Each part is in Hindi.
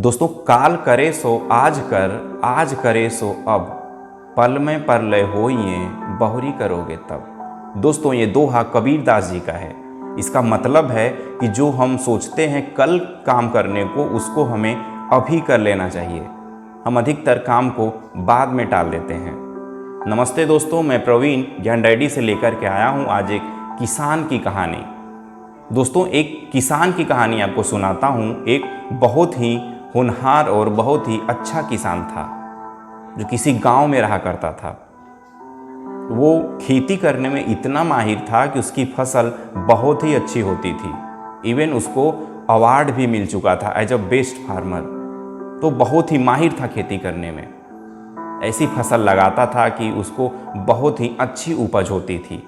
दोस्तों, काल करे सो आज कर, आज करे सो अब, पल में परलय होइए, बहुरी करोगे तब। दोस्तों, ये दोहा कबीरदास जी का है। इसका मतलब है कि जो हम सोचते हैं कल काम करने को, उसको हमें अभी कर लेना चाहिए। हम अधिकतर काम को बाद में टाल देते हैं। नमस्ते दोस्तों, मैं प्रवीण ज्ञान डायरी से लेकर के आया हूँ आज एक किसान की कहानी। दोस्तों, एक किसान की कहानी आपको सुनाता हूँ। एक बहुत ही होनहार और बहुत ही अच्छा किसान था जो किसी गांव में रहा करता था। वो खेती करने में इतना माहिर था कि उसकी फसल बहुत ही अच्छी होती थी। इवन उसको अवार्ड भी मिल चुका था एज अ बेस्ट फार्मर। तो बहुत ही माहिर था खेती करने में। ऐसी फसल लगाता था कि उसको बहुत ही अच्छी उपज होती थी।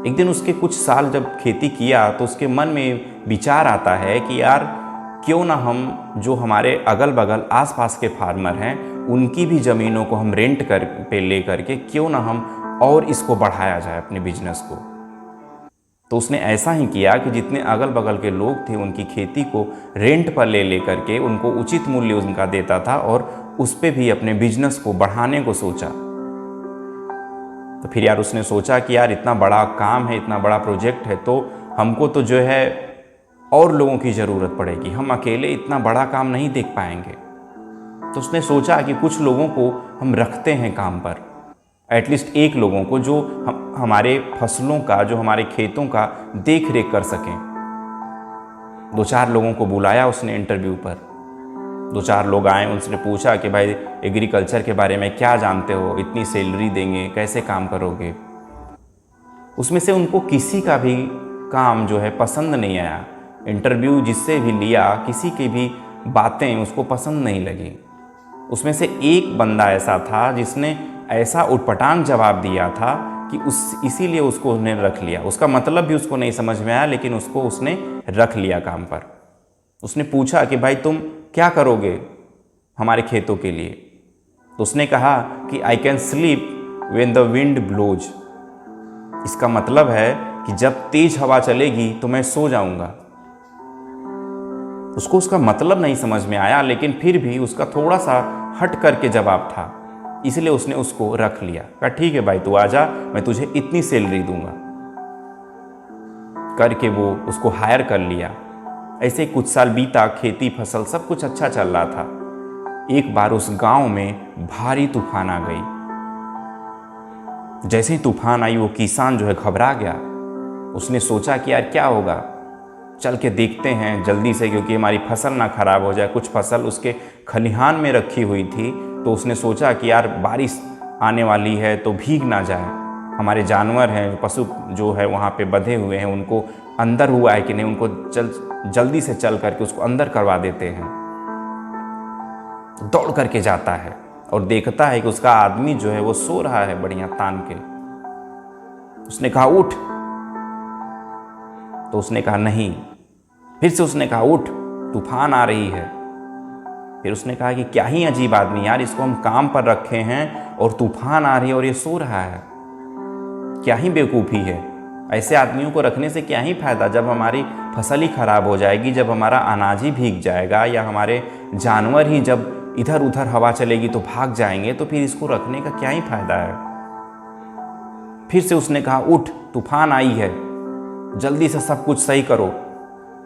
एक दिन उसके कुछ साल जब खेती किया तो उसके मन में विचार आता है कि यार, क्यों ना हम जो हमारे अगल बगल आसपास के फार्मर हैं उनकी भी ज़मीनों को हम रेंट कर पे ले करके क्यों ना हम और इसको बढ़ाया जाए अपने बिजनेस को। तो उसने ऐसा ही किया कि जितने अगल बगल के लोग थे उनकी खेती को रेंट पर ले करके उनको उचित मूल्य उनका देता था और उस पर भी अपने बिजनेस को बढ़ाने को सोचा। तो फिर यार उसने सोचा कि यार, इतना बड़ा काम है, इतना बड़ा प्रोजेक्ट है, तो हमको तो जो है और लोगों की ज़रूरत पड़ेगी। हम अकेले इतना बड़ा काम नहीं देख पाएंगे। तो उसने सोचा कि कुछ लोगों को हम रखते हैं काम पर, एटलीस्ट एक लोगों को जो हमारे फसलों का, जो हमारे खेतों का देख रेख कर सकें। दो चार लोगों को बुलाया उसने इंटरव्यू पर। दो चार लोग आए, उनसे पूछा कि भाई, एग्रीकल्चर के बारे में क्या जानते हो, इतनी सैलरी देंगे, कैसे काम करोगे। उसमें से उनको किसी का भी काम जो है पसंद नहीं आया। इंटरव्यू जिससे भी लिया, किसी की भी बातें उसको पसंद नहीं लगी। उसमें से एक बंदा ऐसा था जिसने ऐसा उटपटांग जवाब दिया था कि इसीलिए उसको उसने रख लिया। उसका मतलब भी उसको नहीं समझ में आया, लेकिन उसको उसने रख लिया काम पर। उसने पूछा कि भाई, तुम क्या करोगे हमारे खेतों के लिए। तो उसने कहा कि I can sleep when the wind blows. इसका मतलब है कि जब तेज हवा चलेगी तो मैं सो जाऊंगा। उसको उसका मतलब नहीं समझ में आया, लेकिन फिर भी उसका थोड़ा सा हट करके जवाब था, इसलिए उसने उसको रख लिया। कहा ठीक है भाई, तू आजा, मैं तुझे इतनी सैलरी दूंगा करके वो उसको हायर कर लिया। ऐसे कुछ साल बीता, खेती फसल सब कुछ अच्छा चल रहा था। एक बार उस गांव में भारी तूफान आ गई। जैसे ही तूफान आई, वो किसान जो है घबरा गया। उसने सोचा कि यार क्या होगा, चल के देखते हैं जल्दी से, क्योंकि हमारी फसल ना खराब हो जाए। कुछ फसल उसके खलिहान में रखी हुई थी, तो उसने सोचा कि यार बारिश आने वाली है तो भीग ना जाए। हमारे जानवर हैं, पशु जो है वहाँ पे बंधे हुए हैं, उनको अंदर हुआ है कि नहीं, उनको जल्दी से चल करके उसको अंदर करवा देते हैं। दौड़ करके जाता है और देखता है कि उसका आदमी जो है वो सो रहा है बढ़िया तान के। उसने कहा उठ, तो उसने कहा नहीं। फिर से उसने कहा उठ, तूफान आ रही है। फिर उसने कहा कि क्या ही अजीब आदमी यार, इसको हम काम पर रखे हैं और तूफान आ रही है और ये सो रहा है। क्या ही बेवकूफ़ी है, ऐसे आदमियों को रखने से क्या ही फायदा। जब हमारी फसल ही खराब हो जाएगी, जब हमारा अनाज ही भीग जाएगा, या हमारे जानवर ही जब इधर उधर हवा चलेगी तो भाग जाएंगे, तो फिर इसको रखने का क्या ही फायदा है। फिर से उसने कहा उठ, तूफान आई है, जल्दी से सब कुछ सही करो,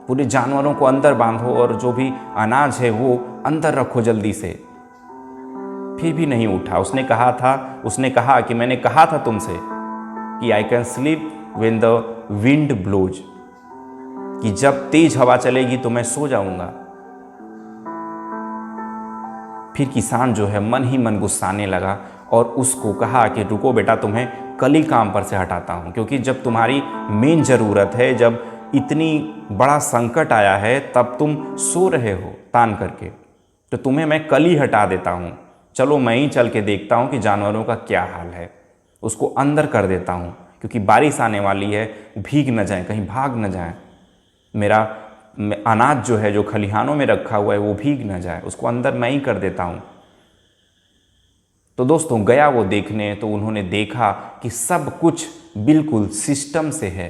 पूरे जानवरों को अंदर बांधो और जो भी अनाज है वो अंदर रखो जल्दी से। फिर भी नहीं उठा। उसने कहा कि मैंने कहा था तुमसे कि I can sleep when the wind blows, कि जब तेज हवा चलेगी तो मैं सो जाऊंगा। फिर किसान जो है मन ही मन गुस्साने लगा और उसको कहा कि रुको बेटा, तुम्हें कल ही काम पर से हटाता हूँ, क्योंकि जब तुम्हारी मेन ज़रूरत है, जब इतनी बड़ा संकट आया है, तब तुम सो रहे हो तान करके, तो तुम्हें मैं कल ही हटा देता हूँ। चलो मैं ही चल के देखता हूँ कि जानवरों का क्या हाल है, उसको अंदर कर देता हूँ, क्योंकि बारिश आने वाली है, भीग न जाए, कहीं भाग न जाए, मेरा अनाज जो है जो खलिहानों में रखा हुआ है वो भीग न जाए, उसको अंदर मैं ही कर देता हूँ। तो दोस्तों, गया वो देखने, तो उन्होंने देखा कि सब कुछ बिल्कुल सिस्टम से है।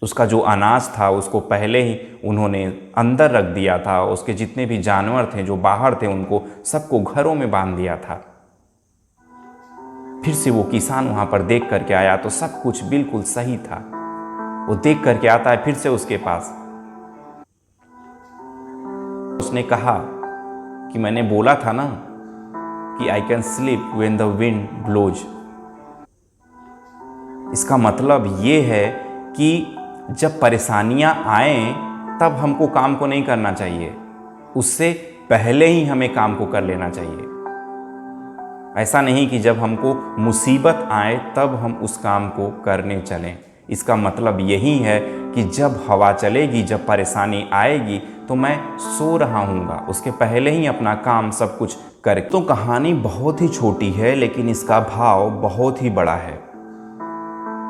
उसका जो अनाज था उसको पहले ही उन्होंने अंदर रख दिया था। उसके जितने भी जानवर थे जो बाहर थे उनको सबको घरों में बांध दिया था। फिर से वो किसान वहाँ पर देख करके आया तो सब कुछ बिल्कुल सही था। वो देख करके आता है फिर से उसके पास। उसने कहा कि मैंने बोला था ना कि I can sleep when the wind blows. इसका मतलब ये है कि जब परेशानियां आएं तब हमको काम को नहीं करना चाहिए, उससे पहले ही हमें काम को कर लेना चाहिए। ऐसा नहीं कि जब हमको मुसीबत आए तब हम उस काम को करने चलें। इसका मतलब यही है कि जब हवा चलेगी, जब परेशानी आएगी तो मैं सो रहा हूँगा, उसके पहले ही अपना काम सब कुछ कर। तो कहानी बहुत ही छोटी है लेकिन इसका भाव बहुत ही बड़ा है।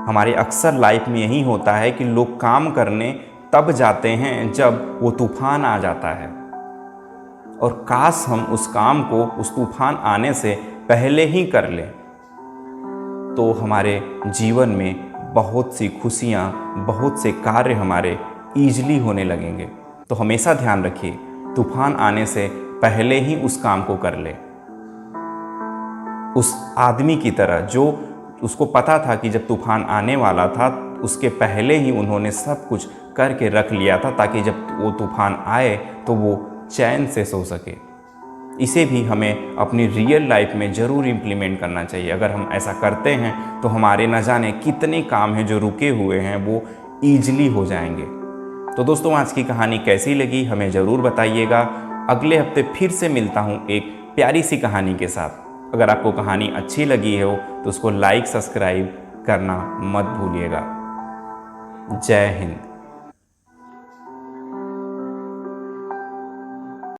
हमारे अक्सर लाइफ में यही होता है कि लोग काम करने तब जाते हैं जब वो तूफान आ जाता है, और काश हम उस काम को उस तूफान आने से पहले ही कर लें तो हमारे जीवन में बहुत सी खुशियाँ, बहुत से कार्य हमारे ईजिली होने लगेंगे। तो हमेशा ध्यान रखिए, तूफान आने से पहले ही उस काम को कर ले। उस आदमी की तरह जो उसको पता था कि जब तूफान आने वाला था उसके पहले ही उन्होंने सब कुछ करके रख लिया था ताकि जब वो तूफान आए तो वो चैन से सो सके। इसे भी हमें अपनी रियल लाइफ में ज़रूर इम्प्लीमेंट करना चाहिए। अगर हम ऐसा करते हैं तो हमारे न जाने कितने काम हैं जो रुके हुए हैं वो ईजिली हो जाएंगे। तो दोस्तों, आज की कहानी कैसी लगी हमें ज़रूर बताइएगा। अगले हफ्ते फिर से मिलता हूँ एक प्यारी सी कहानी के साथ। अगर आपको कहानी अच्छी लगी हो तो उसको लाइक सब्सक्राइब करना मत भूलिएगा। जय हिंद।